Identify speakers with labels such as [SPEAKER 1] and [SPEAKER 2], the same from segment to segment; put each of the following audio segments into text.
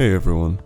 [SPEAKER 1] Hey everyone.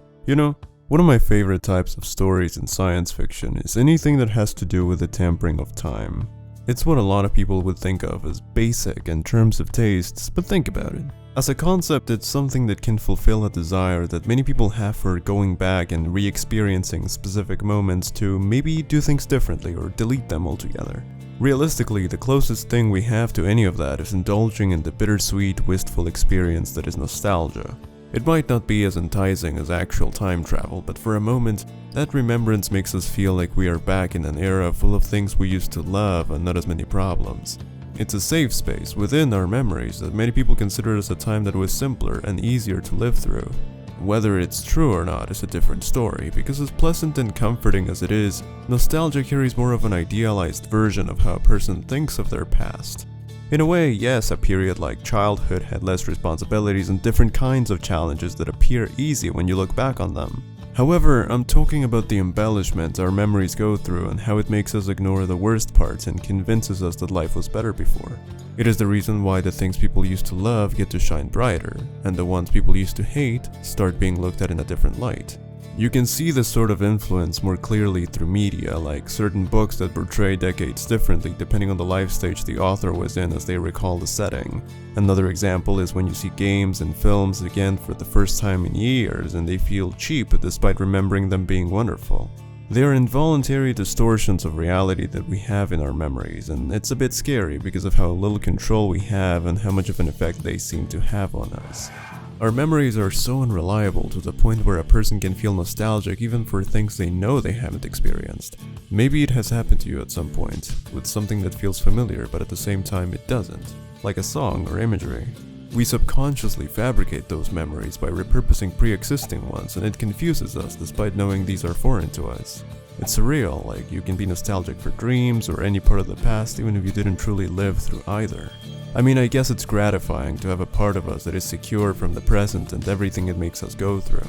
[SPEAKER 1] One of my favorite types of stories in science fiction is anything that has to do with the tampering of time. It's what a lot of people would think of as basic in terms of tastes, but think about it. As a concept, it's something that can fulfill a desire that many people have for going back and re-experiencing specific moments to maybe do things differently or delete them altogether. Realistically, the closest thing we have to any of that is indulging in the bittersweet, wistful experience that is nostalgia. It might not be as enticing as actual time travel, but for a moment, that remembrance makes us feel like we are back in an era full of things we used to love and not as many problems. It's a safe space within our memories that many people consider as a time that was simpler and easier to live through. Whether it's true or not is a different story, because as pleasant and comforting as it is, nostalgia carries more of an idealized version of how a person thinks of their past. In a way, yes, a period like childhood had less responsibilities and different kinds of challenges that appear easy when you look back on them. However, I'm talking about the embellishment our memories go through and how it makes us ignore the worst parts and convinces us that life was better before. It is the reason why the things people used to love get to shine brighter, and the ones people used to hate start being looked at in a different light. You can see this sort of influence more clearly through media, like certain books that portray decades differently depending on the life stage the author was in as they recall the setting. Another example is when you see games and films again for the first time in years and they feel cheap despite remembering them being wonderful. They are involuntary distortions of reality that we have in our memories, and it's a bit scary because of how little control we have and how much of an effect they seem to have on us. Our memories are so unreliable to the point where a person can feel nostalgic even for things they know they haven't experienced. Maybe it has happened to you at some point, with something that feels familiar but at the same time it doesn't, like a song or imagery. We subconsciously fabricate those memories by repurposing pre-existing ones, and it confuses us despite knowing these are foreign to us. It's surreal, like you can be nostalgic for dreams or any part of the past even if you didn't truly live through either. I mean, I guess it's gratifying to have a part of us that is secure from the present and everything it makes us go through.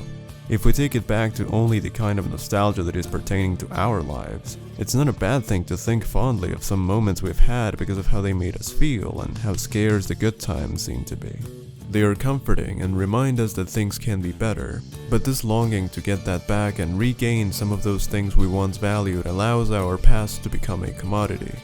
[SPEAKER 1] If we take it back to only the kind of nostalgia that is pertaining to our lives, it's not a bad thing to think fondly of some moments we've had because of how they made us feel and how scarce the good times seem to be. They are comforting and remind us that things can be better, but this longing to get that back and regain some of those things we once valued allows our past to become a commodity.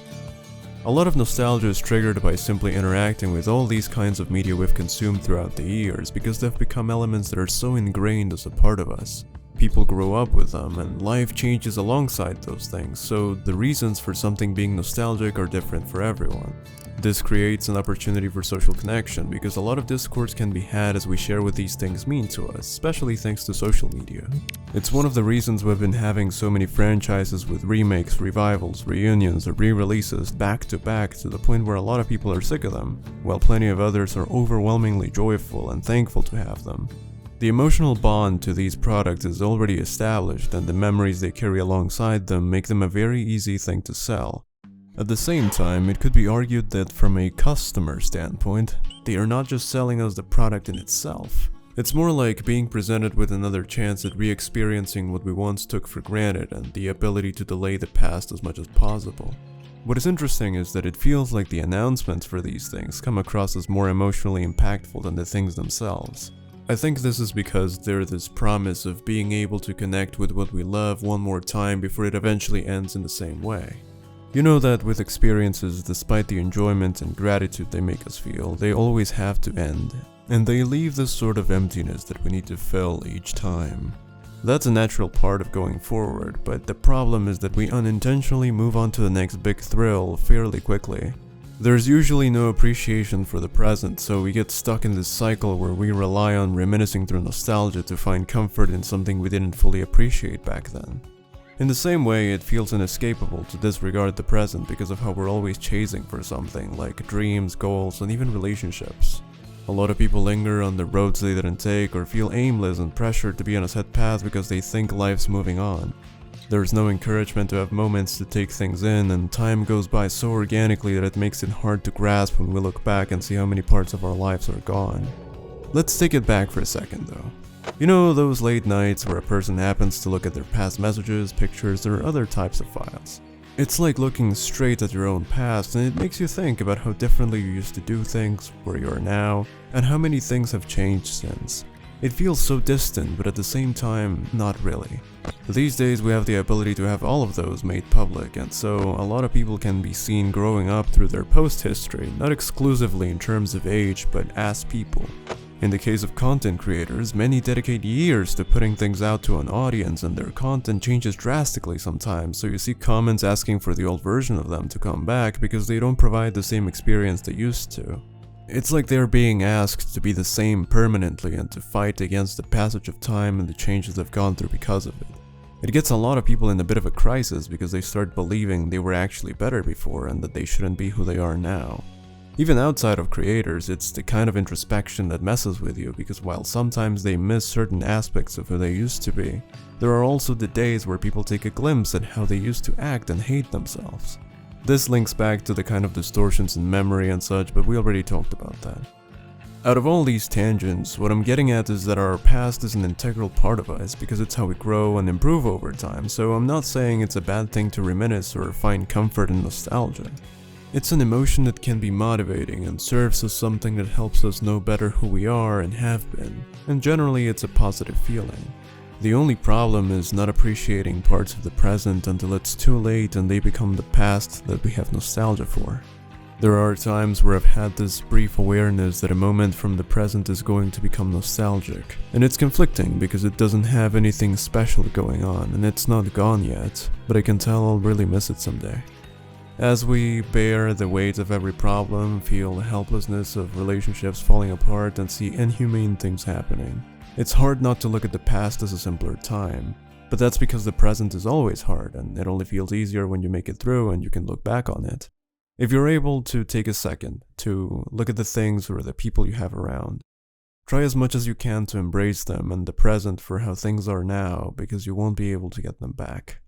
[SPEAKER 1] A lot of nostalgia is triggered by simply interacting with all these kinds of media we've consumed throughout the years because they've become elements that are so ingrained as a part of us. People grow up with them and life changes alongside those things, so the reasons for something being nostalgic are different for everyone. This creates an opportunity for social connection because a lot of discourse can be had as we share what these things mean to us, especially thanks to social media. It's one of the reasons we've been having so many franchises with remakes, revivals, reunions, or re-releases back to back to the point where a lot of people are sick of them, while plenty of others are overwhelmingly joyful and thankful to have them. The emotional bond to these products is already established, and the memories they carry alongside them make them a very easy thing to sell. At the same time, it could be argued that from a customer standpoint, they are not just selling us the product in itself. It's more like being presented with another chance at re-experiencing what we once took for granted and the ability to delay the past as much as possible. What is interesting is that it feels like the announcements for these things come across as more emotionally impactful than the things themselves. I think this is because they're this promise of being able to connect with what we love one more time before it eventually ends in the same way. You know that with experiences, despite the enjoyment and gratitude they make us feel, they always have to end, and they leave this sort of emptiness that we need to fill each time. That's a natural part of going forward, but the problem is that we unintentionally move on to the next big thrill fairly quickly. There's usually no appreciation for the present, so we get stuck in this cycle where we rely on reminiscing through nostalgia to find comfort in something we didn't fully appreciate back then. In the same way, it feels inescapable to disregard the present because of how we're always chasing for something, like dreams, goals, and even relationships. A lot of people linger on the roads they didn't take or feel aimless and pressured to be on a set path because they think life's moving on. There's no encouragement to have moments to take things in, and time goes by so organically that it makes it hard to grasp when we look back and see how many parts of our lives are gone. Let's take it back for a second though. You know those late nights where a person happens to look at their past messages, pictures, or other types of files. It's like looking straight at your own past, and it makes you think about how differently you used to do things, where you are now, and how many things have changed since. It feels so distant, but at the same time, not really. These days we have the ability to have all of those made public, and so a lot of people can be seen growing up through their post history, not exclusively in terms of age, but as people. In the case of content creators, many dedicate years to putting things out to an audience, and their content changes drastically sometimes, so you see comments asking for the old version of them to come back because they don't provide the same experience they used to. It's like they're being asked to be the same permanently and to fight against the passage of time and the changes they've gone through because of it. It gets a lot of people in a bit of a crisis because they start believing they were actually better before and that they shouldn't be who they are now. Even outside of creators, it's the kind of introspection that messes with you because while sometimes they miss certain aspects of who they used to be, there are also the days where people take a glimpse at how they used to act and hate themselves. This links back to the kind of distortions in memory and such, but we already talked about that. Out of all these tangents, what I'm getting at is that our past is an integral part of us because it's how we grow and improve over time, so I'm not saying it's a bad thing to reminisce or find comfort in nostalgia. It's an emotion that can be motivating and serves as something that helps us know better who we are and have been, and generally it's a positive feeling. The only problem is not appreciating parts of the present until it's too late and they become the past that we have nostalgia for. There are times where I've had this brief awareness that a moment from the present is going to become nostalgic, and it's conflicting because it doesn't have anything special going on and it's not gone yet, but I can tell I'll really miss it someday. As we bear the weight of every problem, feel the helplessness of relationships falling apart, and see inhumane things happening, it's hard not to look at the past as a simpler time, but that's because the present is always hard and it only feels easier when you make it through and you can look back on it. If you're able to take a second to look at the things or the people you have around, try as much as you can to embrace them and the present for how things are now because you won't be able to get them back.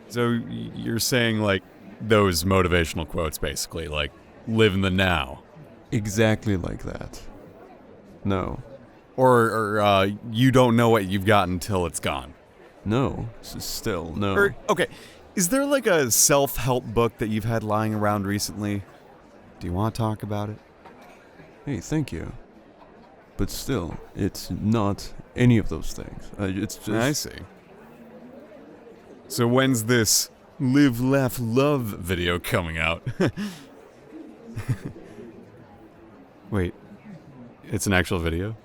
[SPEAKER 2] So you're saying like those motivational quotes basically, like live in the now.
[SPEAKER 1] Exactly like that. No.
[SPEAKER 2] Or you don't know what you've got until it's gone.
[SPEAKER 1] No. Still, no.
[SPEAKER 2] Or, okay, is there like a self-help book that you've had lying around recently? Do you want to talk about it?
[SPEAKER 1] Hey, thank you. But still, it's not any of those things. It's just...
[SPEAKER 2] I see. So when's this Live, Laugh, Love video coming out? Wait, it's an actual video?